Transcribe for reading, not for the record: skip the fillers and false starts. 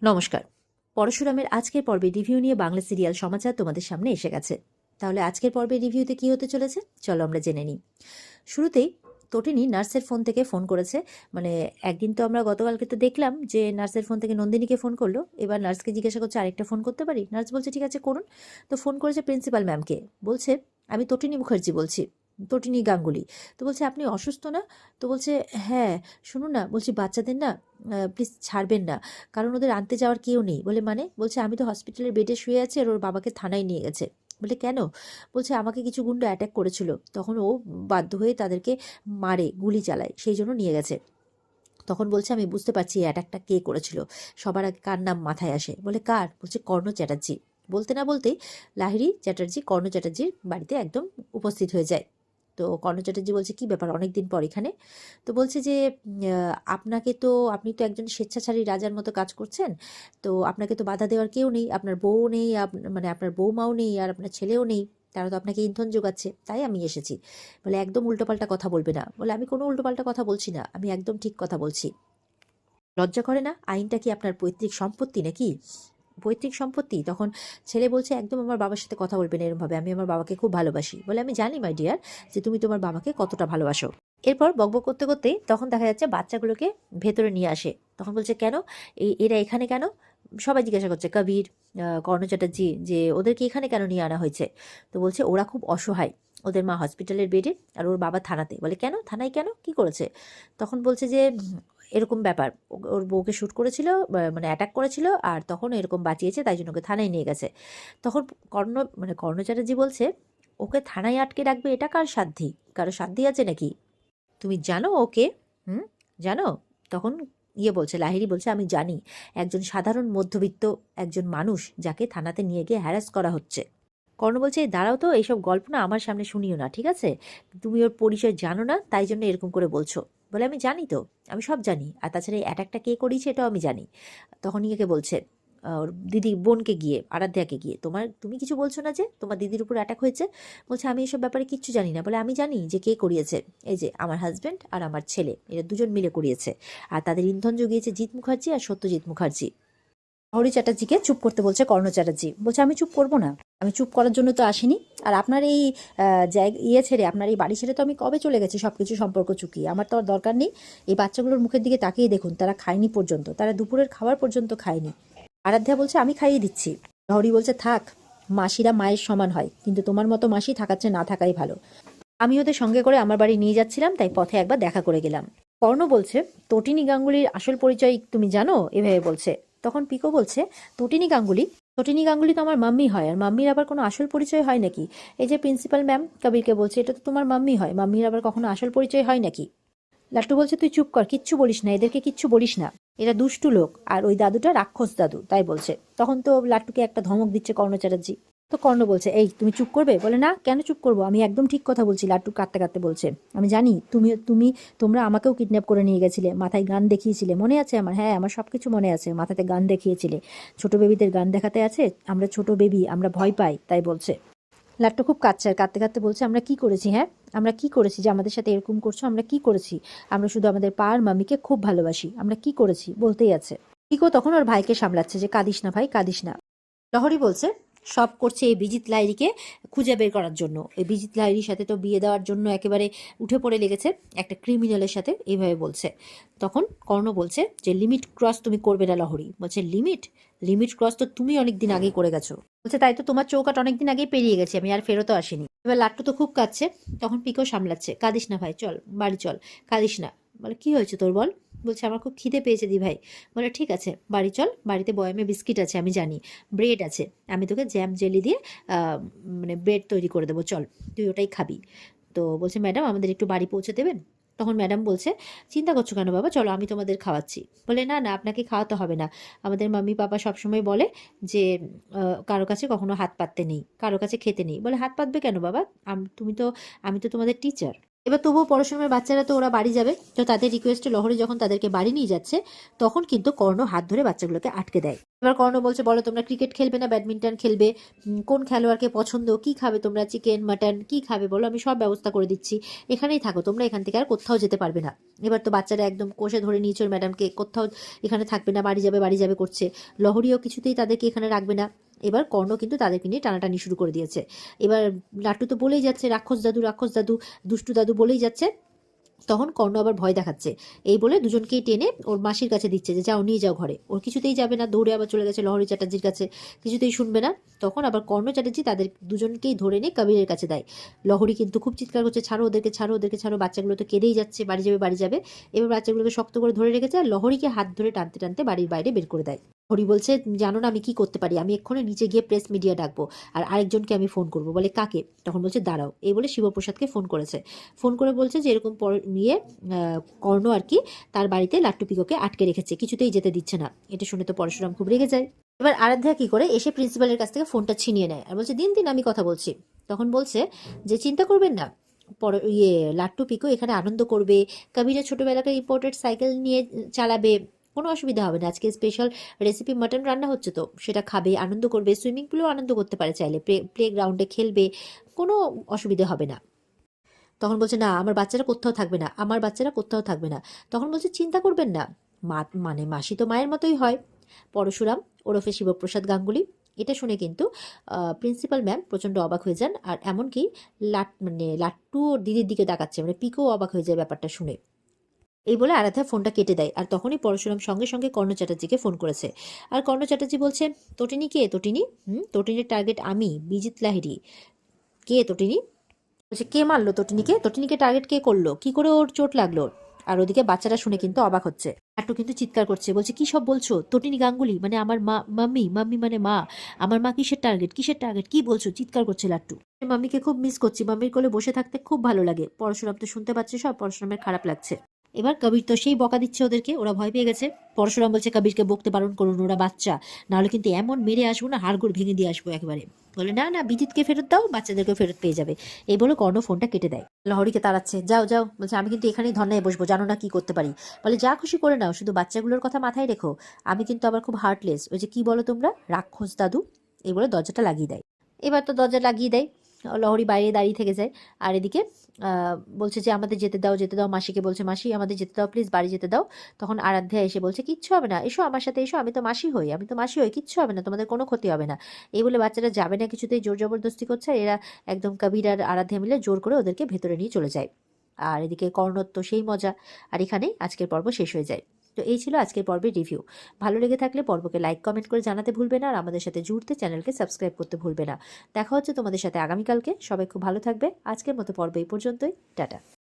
নমস্কার। পরশুরামের আজকের পর্বে রিভিউ নিয়ে বাংলা সিরিয়াল সমাচার তোমাদের সামনে এসে গেছে। তাহলে আজকের পর্বে রিভিউতে কি হতে চলেছে চলো আমরা জেনে নিই। শুরুতেই তটিনী নার্সের ফোন থেকে ফোন করেছে। মানে একদিন তো আমরা গতকালকে তো দেখলাম যে নার্সের ফোন থেকে নন্দিনীকে ফোন করলো, এবার নার্সকে জিজ্ঞাসা করছে আরেকটা ফোন করতে পারি। নার্স বলছে ঠিক আছে করুন। তো ফোন করেছে প্রিন্সিপাল ম্যামকে, বলছে আমি তটিনী মুখার্জি বলছি, তটিনী গাঙ্গুলি। তো বলছে আপনি অসুস্থ না? তো বলছে হ্যাঁ। শুনুন না, বলছি বাচ্চাদের না প্লিজ ছাড়বেন না, কারণ ওদের আনতে যাওয়ার কেউ নেই। বলে মানে? বলছে আমি তো হসপিটালের বেডে শুয়ে আছি আর ওর বাবাকে থানায় নিয়ে গেছে। বলে কেন? বলছে আমাকে কিছু গুন্ডা অ্যাটাক করেছিল, তখন ও বাধ্য হয়ে তাদেরকে মারে, গুলি চালায়, সেই জন্য নিয়ে গেছে। তখন বলছে আমি বুঝতে পারছি এই অ্যাটাকটা কে করেছিল। সবার আগে কার নাম মাথায় আসে? বলে কার? বলছে কর্ণ চ্যাটার্জি। বলতে না বলতেই লাহিড়ী চ্যাটার্জি কর্ণ চ্যাটার্জির বাড়িতে একদম উপস্থিত হয়ে যায়। তো কর্ণ চ্যাটার্জি বলছে কি ব্যাপার অনেক দিন পর এখানে? তো বলছে যে আপনাকে তো, আপনি তো একজন স্বেচ্ছাচারী রাজার মতো কাজ করছেন, তো আপনাকে তো বাধা দেওয়ার কেউ নেই, আপনার বউ নেই, মানে আপনার বউমাও নেই, আর আপনার ছেলেও নেই, তারা তো আপনাকে ইন্ধন যোগাচ্ছে, তাই আমি এসেছি। বলে একদম উল্টোপাল্টা কথা বলবে না। বলে আমি কোনো উল্টোপাল্টা কথা বলছি না, আমি একদম ঠিক কথা বলছি। লজ্জা করে না? আইনটা কি আপনার পৈতৃক সম্পত্তি নাকি? পৈতৃক সম্পত্তি? তখন ছেলে বলছে একদম আমার বাবার সাথে কথা বলবেন এরমভাবে, আমি আমার বাবাকে খুব ভালোবাসি। বলে আমি জানি মাই ডিয়ার যে তুমি তোমার বাবাকে কতটা ভালোবাসো। এরপর বকবক করতে করতেই তখন দেখা যাচ্ছে বাচ্চাগুলোকে ভেতরে নিয়ে আসে। তখন বলছে কেন এরা এখানে কেন? সবাই জিজ্ঞাসা করছে, কবির, কর্ণ চ্যাটার্জি, যে ওদেরকে এখানে কেন নিয়ে আনা হয়েছে? তো বলছে ওরা খুব অসহায়, ওদের মা হসপিটালের বেডে আর ওর বাবা থানাতে। বলে কেন থানায়, কেন কি করেছে? তখন বলছে যে এরকম ব্যাপার, ওর বউকে শ্যুট করেছিল, মানে অ্যাটাক করেছিল, আর তখন এরকম বাঁচিয়েছে, তাই জন্য ওকে থানায় নিয়ে গেছে। তখন কর্ণ চ্যাটার্জি বলছে ওকে থানায় আটকে রাখবে এটা কার সাধ্যি? কারো সাধ্যি আছে নাকি? তুমি জানো ওকে? হুম, জানো? তখন বলছে লাহিড়ী বলছে আমি জানি, একজন সাধারণ মধ্যবিত্ত একজন মানুষ যাকে থানাতে নিয়ে গিয়ে হ্যারাস করা হচ্ছে। কর্ণ বলছে "এই দাঁড়াও তো, এইসব গল্প না আমার সামনে শুনিও না, ঠিক আছে? তুমি ওর পরিচয় জানো না, তাই জন্য এরকম করে বলছো।" বলে আমি জানি তো, আমি সব জানি, আর তাছাড়া এই অ্যাটাকটা কে করিয়েছে এটাও আমি জানি। তখন বলছে ওর দিদি বোনকে গিয়ে, আরাধ্যাকে গিয়ে, তুমি কিছু বলছো না যে তোমার দিদির উপর অ্যাটাক হয়েছে? বলছে আমি এসব ব্যাপারে কিচ্ছু জানি না। বলে আমি জানি যে কে করিয়েছে, এই যে আমার হাজব্যান্ড আর আমার ছেলে, এরা দুজন মিলে করিয়েছে, আর তাদের ইন্ধন জুগিয়েছে জিৎ মুখার্জি আর সত্যজিৎ মুখার্জি। হরি চ্যাটার্জিকে চুপ করতে বলছে কর্ণ চ্যাটার্জি। বলছে আমি চুপ করব না, আমি চুপ করার জন্য তো আসিনি। আর আপনার এই জায়গা ছেড়ে, আপনার এই বাড়ি ছেড়ে তো আমি কবে চলে গেছি সব কিছু সম্পর্ক চুকিয়ে, আমার তো আর দরকার নেই। এই বাচ্চাগুলোর মুখের দিকে তাকিয়ে দেখুন, তারা খায়নি পর্যন্ত, তারা দুপুরের খাবার পর্যন্ত খায়নি। আরাধ্যা বলছে আমি খাইয়ে দিচ্ছি। হরি বলছে থাক, মাসিরা মায়ের সমান হয়, কিন্তু তোমার মতো মাসি থাকাচ্ছে না থাকাই ভালো। আমি ওদের সঙ্গে করে আমার বাড়ি নিয়ে যাচ্ছিলাম, তাই পথে একবার দেখা করে গেলাম। কর্ণ বলছে তটিনী গাঙ্গুলির আসল পরিচয় তুমি জানো? এভাবে বলছে। তখন পিকো বলছে তটিনী গাঙ্গুলি তো আমার মাম্মি হয়, আর মাম্মির আবার কোনো আসল পরিচয় হয় নাকি? এই যে প্রিন্সিপাল ম্যাম কবিরকে বলছে এটা তো তোমার মাম্মি হয়, মাম্মির আবার কখনো আসল পরিচয় হয় নাকি? লাট্টু বলছে তুই চুপ কর, কিচ্ছু বলিস না, এদেরকে কিচ্ছু বলিস না, এরা দুষ্টু লোক, আর ওই দাদুটা রাক্ষস দাদু, তাই বলছে। তখন তো লাট্টুকে একটা ধমক দিচ্ছে কর্ণ চ্যাটার্জি। তো কর্ণ বলছে এই তুমি চুপ করবে? বলে না, কেন চুপ করবো, আমি একদম ঠিক কথা বলছি। লাট্টু কাঁদতে কাঁদতে বলছে আমি জানি তোমরা আমাকেও কিডন্যাপ করে নিয়ে গেছিলে, মাথায় গান দেখিয়েছিলে, মনে আছে আমার? হ্যাঁ আমার সব কিছু মনে আছে, মাথাতে গান দেখিয়েছিলে, ছোট বেবিদের গান দেখাতে আছে, আমরা ছোট বেবি, আমরা ভয় পাই, তাই বলছে। লাট্টু খুব কাঁদছে, আর কাঁদতে কাঁদতে বলছে আমরা কি করেছি? হ্যাঁ আমরা কি করেছি যে আমাদের সাথে এরকম করছো? আমরা কি করেছি? আমরা শুধু আমাদের পার মামিকে খুব ভালোবাসি, আমরা কি করেছি বলতেই আছে। পিকো তখন ওর ভাইকে সামলাচ্ছে যে কাঁদিস না ভাই, কাঁদিস না। লহরী বলছে সব করছে এই বিজিত লাহিড়ীকে খুঁজে বের করার জন্য, এই বিজিত লাহিড়ীর সাথে তো বিয়ে দেওয়ার জন্য একেবারে উঠে পড়ে লেগেছে একটা ক্রিমিনালের সাথে, এইভাবে বলছে। তখন কর্ণ বলছে যে লিমিট ক্রস তুমি করবে না লহরী। বলছে লিমিট লিমিট ক্রস তো তুমি অনেকদিন আগেই করে গেছো। বলছে তাই তো, তোমার চৌকাট অনেকদিন আগেই পেরিয়ে গেছে, আমি আর ফেরতও আসিনি। এবার লাট্টু তো খুব কাঁদছে, তখন পিকো সামলাচ্ছে কাঁদিস না ভাই, চল বাড়ি চল, কাঁদিস না। বলে কি হয়েছে তোর বল? বলছে আমার খুব খিদে পেয়েছে দি ভাই। বলে ঠিক আছে বাড়ি চল, বাড়িতে বয়ামে বিস্কিট আছে আমি জানি, ব্রেড আছে, আমি তোকে জ্যাম জেলি দিয়ে মানে ব্রেড তৈরি করে দেবো, চল তুই ওটাই খাবি। তো বলছে ম্যাডাম আমাদের একটু বাড়ি পৌঁছে দেবেন? তখন ম্যাডাম বলছে চিন্তা করছো কেন বাবা, চলো আমি তোমাদের খাওয়াচ্ছি। বলে না না আপনাকে খাওয়াতে হবে না, আমাদের মাম্মি পাপা সবসময় বলে যে কারো কাছে কখনো হাত পাততে নেই, কারো কাছে খেতে নেই। বলে হাত পাতবে কেন বাবা? তুমি তো, আমি তো তোমাদের টিচার। এবার তবুও পরশুরামের বাচ্চারা তো ওরা বাড়ি যাবে, তো তাদের রিকোয়েস্টে লহরী যখন তাদেরকে বাড়ি নিয়ে যাচ্ছে তখন কিন্তু কর্ণ হাত ধরে বাচ্চাগুলোকে আটকে দেয়। এবার কর্ণ বলছে, বলো তোমরা ক্রিকেট খেলবে না ব্যাডমিন্টন খেলবে, কোন খেলোয়াড়কে পছন্দ, কি খাবে তোমরা, চিকেন মাটন কি খাবে বলো, আমি সব ব্যবস্থা করে দিচ্ছি, এখানেই থাকো তোমরা, এখান থেকে আর কোথাও যেতে পারবে না। এবার তো বাচ্চারা একদম কষে ধরে নিয়েছে ওর ম্যাডামকে, কোথাও এখানে থাকবে না, বাড়ি যাবে করছে। লহরীও কিছুতেই তাদেরকে এখানে রাখবে না। এবার কর্ণ কিন্তু তাদেরকে নিয়ে টানাটানি শুরু করে দিয়েছে। এবার লাট্টু তো বলেই যাচ্ছে রাক্ষস দাদু দুষ্টু দাদু বলেই যাচ্ছে। তখন কর্ণ আবার ভয় দেখাচ্ছে, এই বলে দুজনকেই টেনে ওর মাসির কাছে দিচ্ছে যে যাও নিয়ে যাও ঘরে। ওর কিছুতেই যাবে না, দৌড়ে আবার চলে গেছে লহরী চ্যাটার্জির কাছে, কিছুতেই শুনবে না। তখন আবার কর্ণ চ্যাটার্জি তাদের দুজনকেই ধরে নিয়ে কবিরের কাছে দেয়। লহরী কিন্তু খুব চিৎকার করছে, ছাড়ো ওদেরকে, ছাড়ো ওদেরকে ছাড়ো, বাচ্চাগুলো তো কেঁদেই যাচ্ছে, বাড়ি যাবে। এবার বাচ্চাগুলোকে শক্ত করে ধরে রেখেছে আর লহরীকে হাত ধরে টানতে টানতে বাড়ির বাইরে বের করে দেয়। হরি বলছে, জানো না আমি কি করতে পারি, আমি এক্ষুনি নিচে গিয়ে প্রেস মিডিয়া ডাকবো আর আরেকজনকে আমি ফোন করবো। বলে কাকে? তখন বলছে দাঁড়াও, এই বলে শিবপ্রসাদকে ফোন করেছে। ফোন করে বলছে যে এরকম নিয়ে কর্ণ আর কি তার বাড়িতে লাট্টু পিকোকে আটকে রেখেছে, কিছুতেই যেতে দিচ্ছে না। এটা শুনে তো পরশুরাম খুব রেগে যায়। এবার আরাধ্যা কি করে এসে প্রিন্সিপালের কাছ থেকে ফোনটা ছিনিয়ে নেয় আর বলছে দিন দিন আমি কথা বলছি। তখন বলছে যে চিন্তা করবেন না, লাট্টু পিকো এখানে আনন্দ করবে, কবিরা ছোটবেলাকার ইম্পোর্টেড সাইকেল নিয়ে চালাবে, কোনো অসুবিধা হবে না। আজকে স্পেশাল রেসিপি মাটন রান্না হচ্ছে তো সেটা খাবে, আনন্দ করবে, সুইমিং পুলেও আনন্দ করতে পারে চাইলে, প্লে গ্রাউন্ডে খেলবে, কোনো অসুবিধা হবে না। তখন বলছে না আমার বাচ্চারা কোথাও থাকবে না, আমার বাচ্চারা কোথাও থাকবে না। তখন বলছে চিন্তা করবেন না, মানে মাসি তো মায়ের মতোই হয়। পরশুরাম ওরফে শিবপ্রসাদ গাঙ্গুলি। এটা শুনে কিন্তু প্রিন্সিপাল ম্যাম প্রচণ্ড অবাক হয়ে যান, আর এমনকি লাট্টু ওর দিদির দিকে তাকাচ্ছে, মানে পিকো অবাক হয়ে যায় ব্যাপারটা শুনে। এই বলে আরাধ্যা ফোনটা কেটে দেয়, আর তখনই পরশুরাম সঙ্গে সঙ্গে কর্ণ চ্যাটার্জিকে ফোন করেছে। আর কর্ণ চ্যাটার্জি বলছে, তটিনী কে? তটিনী? তটিনীর টার্গেট আমি, বিজিত লাহিড়ী। কে তটিনী? বলছে কে মারলো তটিনীকে? তটিনীকে টার্গেট কে করলো? কি করে ওর চোট লাগলো? আর ওদিকে বাচ্চারা শুনে কিন্তু অবাক হচ্ছে। লাট্টু কিন্তু চিৎকার করছে, বলছে কি সব বলছো? তটিনী গাঙ্গুলি মানে আমার মা, মাম্মি মানে মা, আমার মা কিসের টার্গেট কি বলছো? চিৎকার করছে লাট্টু। মাম্মিকে খুব মিস করছি, মাম্মির কোলে বসে থাকতে খুব ভালো লাগে। পরশুরাম তো শুনতে পাচ্ছে সব, পরশুরামের খারাপ লাগছে। এবার কবির তো সেই বকা দিচ্ছে ওদেরকে, ওরা ভয় পেয়ে গেছে। পরশুরাম বলছে কবিরকে বকতে বারণ করুন, ওরা বাচ্চা, নাহলে কিন্তু এমন মেরে আসবো না, হাড়গোড় ভেঙে দিয়ে আসবো একেবারে। বলে না না, বিদ্যুৎকে ফেরত দাও, বাচ্চাদেরকে ফেরত পেয়ে যাবে। এই বলে কর্ণ ফোনটা কেটে দেয়। লহরীকে তাড়াচ্ছে, যাও যাও, বলছে আমি কিন্তু এখানেই ধর্নায় বসবো, জানো না কি করতে পারি। বলে যা খুশি করে নাও, শুধু বাচ্চাগুলোর কথা মাথায় রেখো, আমি কিন্তু আবার খুব হার্টলেস, ওই যে কি বলো তোমরা, রাক্ষস দাদু। এই বলে দরজাটা লাগিয়ে দেয়। এবার তো দরজা লাগিয়ে দেয়, লহরী বাইরে দাঁড়িয়ে থেকে যায়। আর এদিকে বলছে যে আমাদের যেতে দাও, মাসিকে বলছে মাসি আমাদের যেতে দাও প্লিজ, বাড়ি যেতে দাও। তখন আরাধ্যা এসে বলছে কিচ্ছু হবে না, এসো আমার সাথে এসো, আমি তো মাসি হই, কিচ্ছু হবে না, তোমাদের কোনো ক্ষতি হবে না। এই বলে বাচ্চারা যাবে না, কিছুতেই জোর জবরদস্তি করছে। আর এরা একদম কবির আর আরাধ্যা মিলে জোর করে ওদেরকে ভেতরে নিয়ে চলে যায়। আর এদিকে কর্ণর তো সেই মজা। আর এখানেই আজকের পর্ব শেষ হয়ে যায়। তো এই ছিল আজকের পর্বের রিভিউ। ভালো লেগে থাকলে পর্বকে লাইক কমেন্ট করে জানাতে ভুলবে না, আর আমাদের সাথে জুড়তে চ্যানেলকে সাবস্ক্রাইব করতে ভুলবে না। দেখা হচ্ছে তোমাদের সাথে আগামীকালকে। সবাই খুব ভালো থাকবে। আজকের মতো পর্ব এই পর্যন্তই। টাটা।